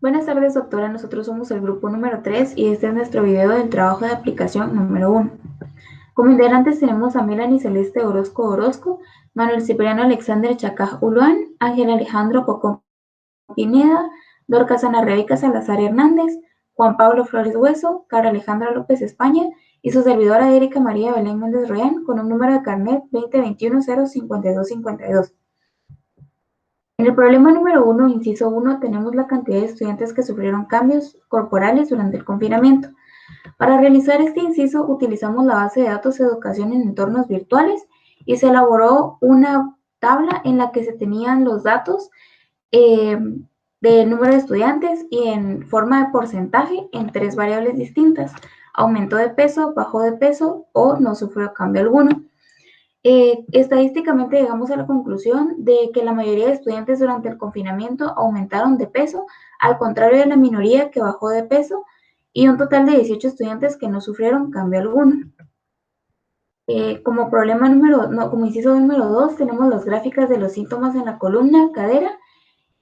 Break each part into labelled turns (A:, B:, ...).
A: Buenas tardes, doctora. Nosotros somos el grupo número 3 y este es nuestro video del trabajo de aplicación número 1. Como integrantes tenemos a Melanie Celeste Orozco, Manuel Cipriano Alexander Chacaj Uluán, Ángel Alejandro Cocón Pineda, Dorcas Ana Rebeca Salazar Hernández, Juan Pablo Flores Hueso, Cara Alejandra López España y su servidora Erika María Belén Méndez Royan con un número de carnet 2021-05252. En el problema número 1, inciso 1, tenemos la cantidad de estudiantes que sufrieron cambios corporales durante el confinamiento. Para realizar este inciso, utilizamos la base de datos de educación en entornos virtuales y se elaboró una tabla en la que se tenían los datos eh, del número de estudiantes y en forma de porcentaje en tres variables distintas: aumento de peso, bajó de peso o no sufrió cambio alguno. Estadísticamente llegamos a la conclusión de que la mayoría de estudiantes durante el confinamiento aumentaron de peso, al contrario de la minoría que bajó de peso, y un total de 18 estudiantes que no sufrieron cambio alguno. Como inciso número 2, tenemos las gráficas de los síntomas en la columna cadera,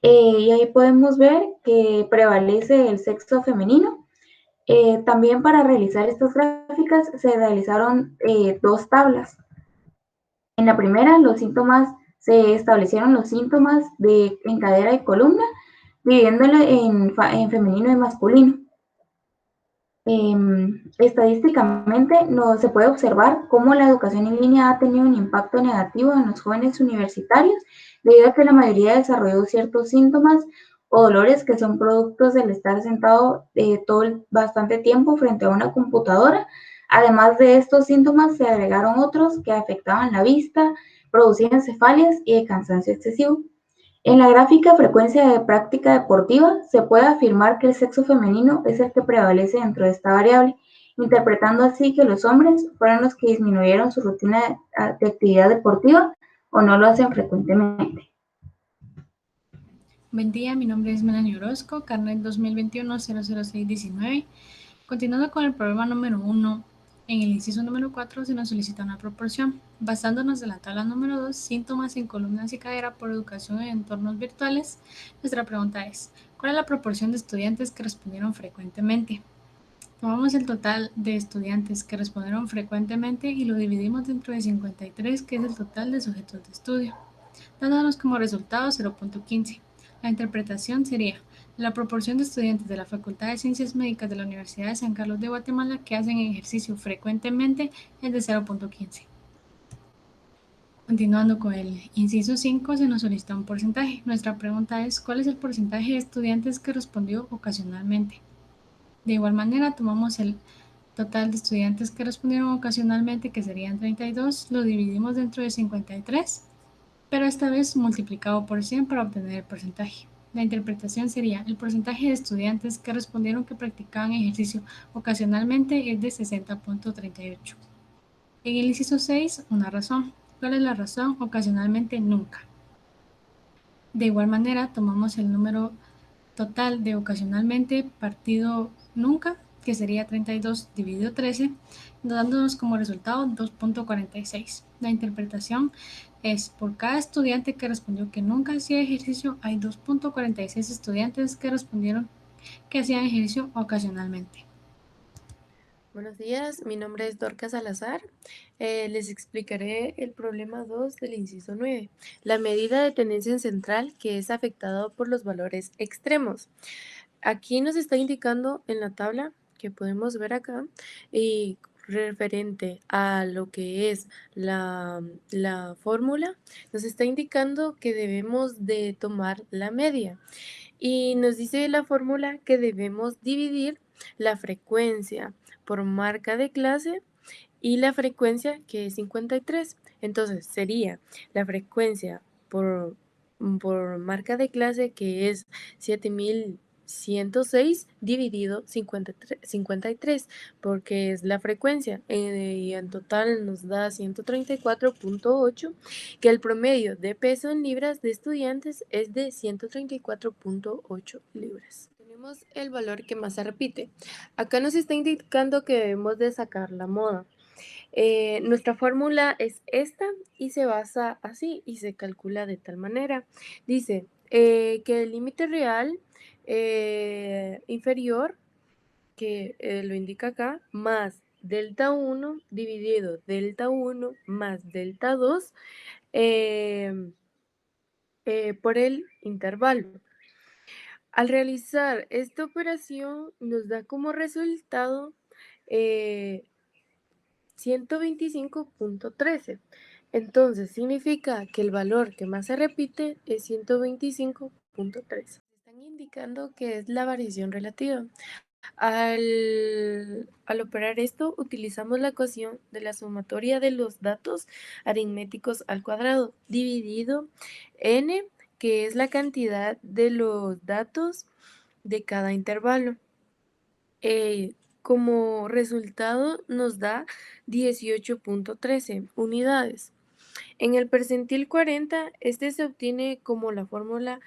A: y ahí podemos ver que prevalece el sexo femenino. También para realizar estas gráficas se realizaron dos tablas. En la primera, se establecieron los síntomas en cadera y columna, dividiéndolo en femenino y masculino. Estadísticamente no se puede observar cómo la educación en línea ha tenido un impacto negativo en los jóvenes universitarios, debido a que la mayoría desarrolló ciertos síntomas o dolores que son productos del estar sentado bastante tiempo frente a una computadora. Además de estos síntomas, se agregaron otros que afectaban la vista, producían cefalias y de cansancio excesivo. En la gráfica frecuencia de práctica deportiva, se puede afirmar que el sexo femenino es el que prevalece dentro de esta variable, interpretando así que los hombres fueron los que disminuyeron su rutina de actividad deportiva o no lo hacen frecuentemente.
B: Buen día, mi nombre es Melanie Orozco, carnet 2021-00619. Continuando con el problema número 1, en el inciso número 4 se nos solicita una proporción. Basándonos en la tabla número 2, síntomas en columnas y cadera por educación en entornos virtuales, nuestra pregunta es: ¿cuál es la proporción de estudiantes que respondieron frecuentemente? Tomamos el total de estudiantes que respondieron frecuentemente y lo dividimos dentro de 53, que es el total de sujetos de estudio, dándonos como resultado 0.15. La interpretación sería: la proporción de estudiantes de la Facultad de Ciencias Médicas de la Universidad de San Carlos de Guatemala que hacen ejercicio frecuentemente es de 0.15. Continuando con el inciso 5, se nos solicita un porcentaje. Nuestra pregunta es: ¿cuál es el porcentaje de estudiantes que respondió ocasionalmente? De igual manera, tomamos el total de estudiantes que respondieron ocasionalmente, que serían 32, lo dividimos dentro de 53, pero esta vez multiplicado por 100 para obtener el porcentaje. La interpretación sería: el porcentaje de estudiantes que respondieron que practicaban ejercicio ocasionalmente es de 60.38. En el inciso 6, una razón. ¿Cuál es la razón? Ocasionalmente nunca. De igual manera, tomamos el número total de ocasionalmente partido nunca, que sería 32 dividido 13, dándonos como resultado 2.46. La interpretación es: por cada estudiante que respondió que nunca hacía ejercicio, hay 2.46 estudiantes que respondieron que hacían ejercicio ocasionalmente.
C: Buenos días, mi nombre es Dorcas Salazar. Les explicaré el problema 2 del inciso 9, la medida de tendencia central que es afectada por los valores extremos. Aquí nos está indicando en la tabla que podemos ver acá, y referente a lo que es la fórmula, nos está indicando que debemos de tomar la media. Y nos dice la fórmula que debemos dividir la frecuencia por marca de clase y la frecuencia, que es 53. Entonces sería la frecuencia por marca de clase, que es 7106 dividido 53, porque es la frecuencia, y en total nos da 134.8, que el promedio de peso en libras de estudiantes es de 134.8 libras. Tenemos el valor que más se repite. Acá nos está indicando que debemos de sacar la moda. Nuestra fórmula es esta y se basa así y se calcula de tal manera. Dice que el límite real inferior, que lo indica acá, más delta 1 dividido delta 1 más delta 2 por el intervalo. Al realizar esta operación nos da como resultado 125.13. Entonces significa que el valor que más se repite es 125.13. Están indicando que es la variación relativa. Al operar esto, utilizamos la ecuación de la sumatoria de los datos aritméticos al cuadrado, dividido n, que es la cantidad de los datos de cada intervalo. Como resultado nos da 18.13 unidades. En el percentil 40, este se obtiene como la fórmula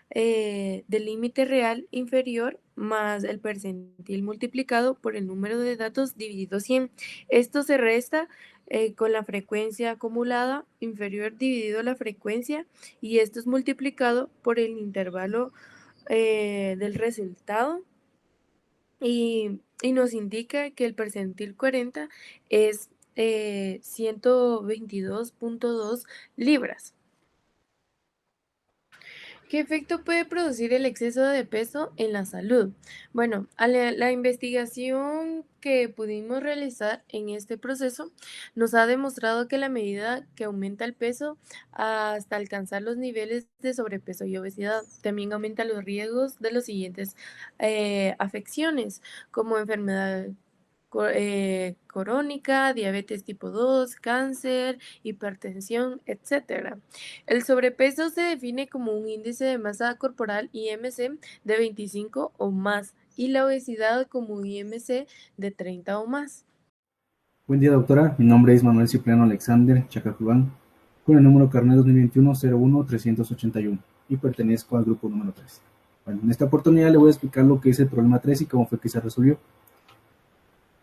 C: del límite real inferior más el percentil multiplicado por el número de datos dividido 100. Esto se resta con la frecuencia acumulada inferior dividido la frecuencia, y esto es multiplicado por el intervalo del resultado, y nos indica que el percentil 40 es 122.2 libras. ¿Qué efecto puede producir el exceso de peso en la salud? Bueno, la investigación que pudimos realizar en este proceso nos ha demostrado que la medida que aumenta el peso hasta alcanzar los niveles de sobrepeso y obesidad, también aumenta los riesgos de las siguientes afecciones, como enfermedad crónica, diabetes tipo 2, cáncer, hipertensión, etc. El sobrepeso se define como un índice de masa corporal IMC de 25 o más, y la obesidad como un IMC de 30 o más.
D: Buen día, doctora. Mi nombre es Manuel Cipriano Alexander Chacajubán, con el número carnet 2021-01-381, y pertenezco al grupo número 3. Bueno, en esta oportunidad le voy a explicar lo que es el problema 3 y cómo fue que se resolvió.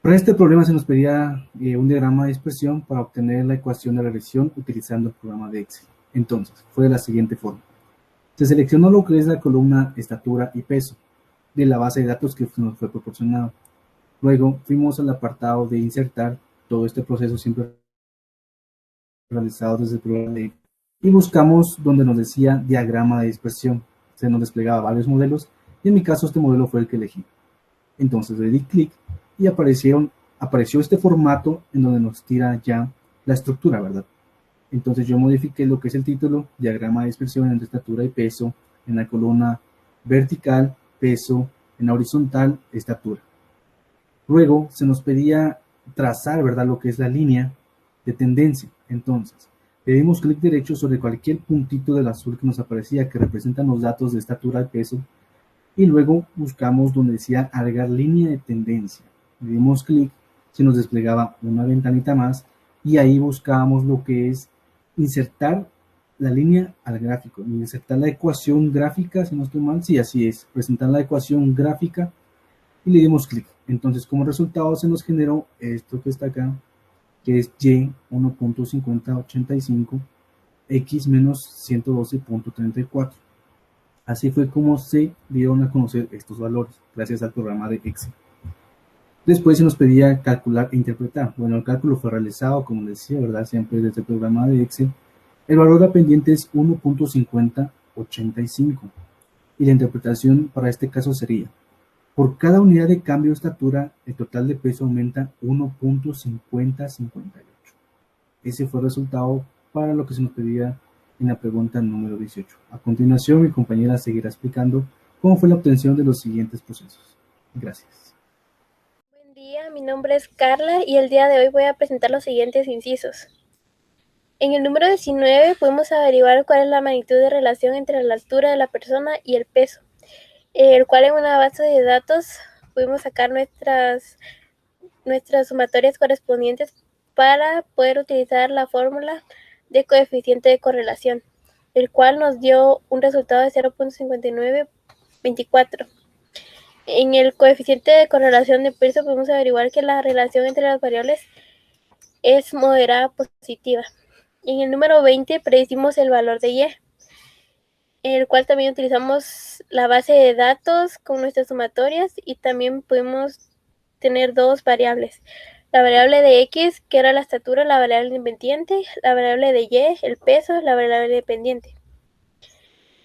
D: Para este problema se nos pedía un diagrama de dispersión para obtener la ecuación de la regresión utilizando el programa de Excel. Entonces, fue de la siguiente forma. Se seleccionó lo que es la columna estatura y peso de la base de datos que nos fue proporcionado. Luego fuimos al apartado de insertar, todo este proceso siempre realizado desde el programa de Excel, y buscamos donde nos decía diagrama de dispersión. Se nos desplegaba varios modelos y en mi caso este modelo fue el que elegí. Entonces le di clic y apareció este formato en donde nos tira ya la estructura, ¿verdad? Entonces yo modifiqué lo que es el título, diagrama de dispersión entre estatura y peso, en la columna vertical, peso, en la horizontal, estatura. Luego se nos pedía trazar, ¿verdad?, lo que es la línea de tendencia. Entonces le dimos clic derecho sobre cualquier puntito del azul que nos aparecía, que representan los datos de estatura y peso, y luego buscamos donde decía agregar línea de tendencia. Le dimos clic, se nos desplegaba una ventanita más y ahí buscábamos lo que es insertar la línea al gráfico, insertar la ecuación gráfica, si no estoy mal, sí, así es, presentar la ecuación gráfica, y le dimos clic. Entonces como resultado se nos generó esto que está acá, que es Y 1.5085 X menos 112.34. Así fue como se dieron a conocer estos valores, gracias al programa de Excel. Después se nos pedía calcular e interpretar. Bueno, el cálculo fue realizado, como decía, ¿verdad?, siempre desde el programa de Excel. El valor a pendiente es 1.5085. Y la interpretación para este caso sería: por cada unidad de cambio de estatura, el total de peso aumenta 1.5058. Ese fue el resultado para lo que se nos pedía en la pregunta número 18. A continuación, mi compañera seguirá explicando cómo fue la obtención de los siguientes procesos. Gracias.
E: Buen día, mi nombre es Carla y el día de hoy voy a presentar los siguientes incisos. En el número 19 podemos averiguar cuál es la magnitud de relación entre la altura de la persona y el peso, el cual en una base de datos pudimos sacar nuestras sumatorias correspondientes para poder utilizar la fórmula de coeficiente de correlación, el cual nos dio un resultado de 0.5924. En el coeficiente de correlación de Pearson podemos averiguar que la relación entre las variables es moderada positiva. En el número 20 predecimos el valor de Y. en el cual también utilizamos la base de datos con nuestras sumatorias y también pudimos tener dos variables. La variable de X, que era la estatura, la variable independiente, la variable de Y, el peso, la variable dependiente.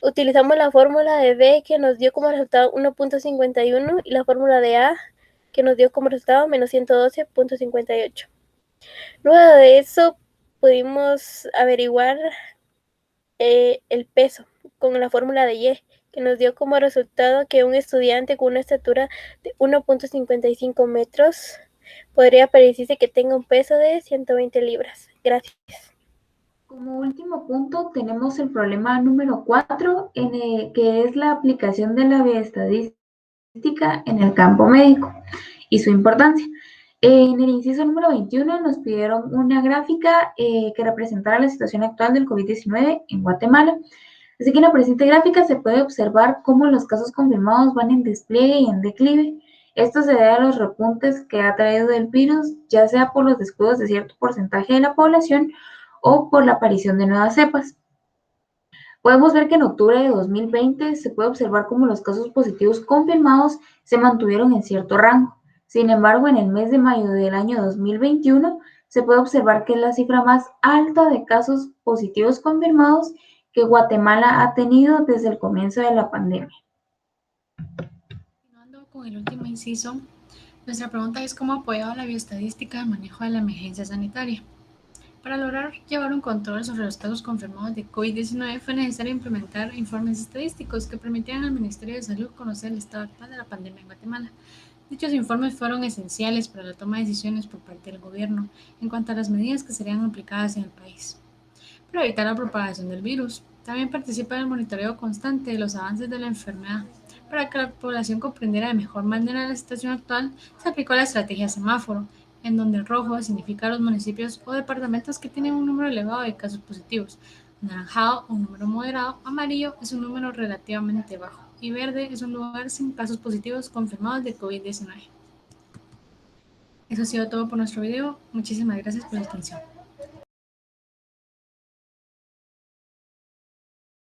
E: Utilizamos la fórmula de B que nos dio como resultado 1.51 y la fórmula de A que nos dio como resultado menos 112.58. Luego de eso pudimos averiguar el peso con la fórmula de Y, que nos dio como resultado que un estudiante con una estatura de 1.55 metros podría predecirse que tenga un peso de 120 libras. Gracias.
A: Como último punto, tenemos el problema número 4, que es la aplicación de la bioestadística en el campo médico y su importancia. En el inciso número 21 nos pidieron una gráfica que representara la situación actual del COVID-19 en Guatemala. Así que en la presente gráfica se puede observar cómo los casos confirmados van en despliegue y en declive. Esto se debe a los repuntes que ha traído el virus, ya sea por los descuidos de cierto porcentaje de la población o por la aparición de nuevas cepas. Podemos ver que en octubre de 2020 se puede observar cómo los casos positivos confirmados se mantuvieron en cierto rango. Sin embargo, en el mes de mayo del año 2021 se puede observar que es la cifra más alta de casos positivos confirmados que Guatemala ha tenido desde el comienzo de la pandemia.
B: Continuando con el último inciso, nuestra pregunta es cómo ha apoyado la bioestadística el manejo de la emergencia sanitaria. Para lograr llevar un control sobre los casos confirmados de COVID-19 fue necesario implementar informes estadísticos que permitieran al Ministerio de Salud conocer el estado actual de la pandemia en Guatemala. Dichos informes fueron esenciales para la toma de decisiones por parte del gobierno en cuanto a las medidas que serían aplicadas en el país para evitar la propagación del virus. También participa en el monitoreo constante de los avances de la enfermedad. Para que la población comprendiera de mejor manera la situación actual, se aplicó la estrategia semáforo, en donde el rojo significa los municipios o departamentos que tienen un número elevado de casos positivos, anaranjado un número moderado, amarillo es un número relativamente bajo y verde es un lugar sin casos positivos confirmados de COVID-19. Eso ha sido todo por nuestro video. Muchísimas gracias por la atención.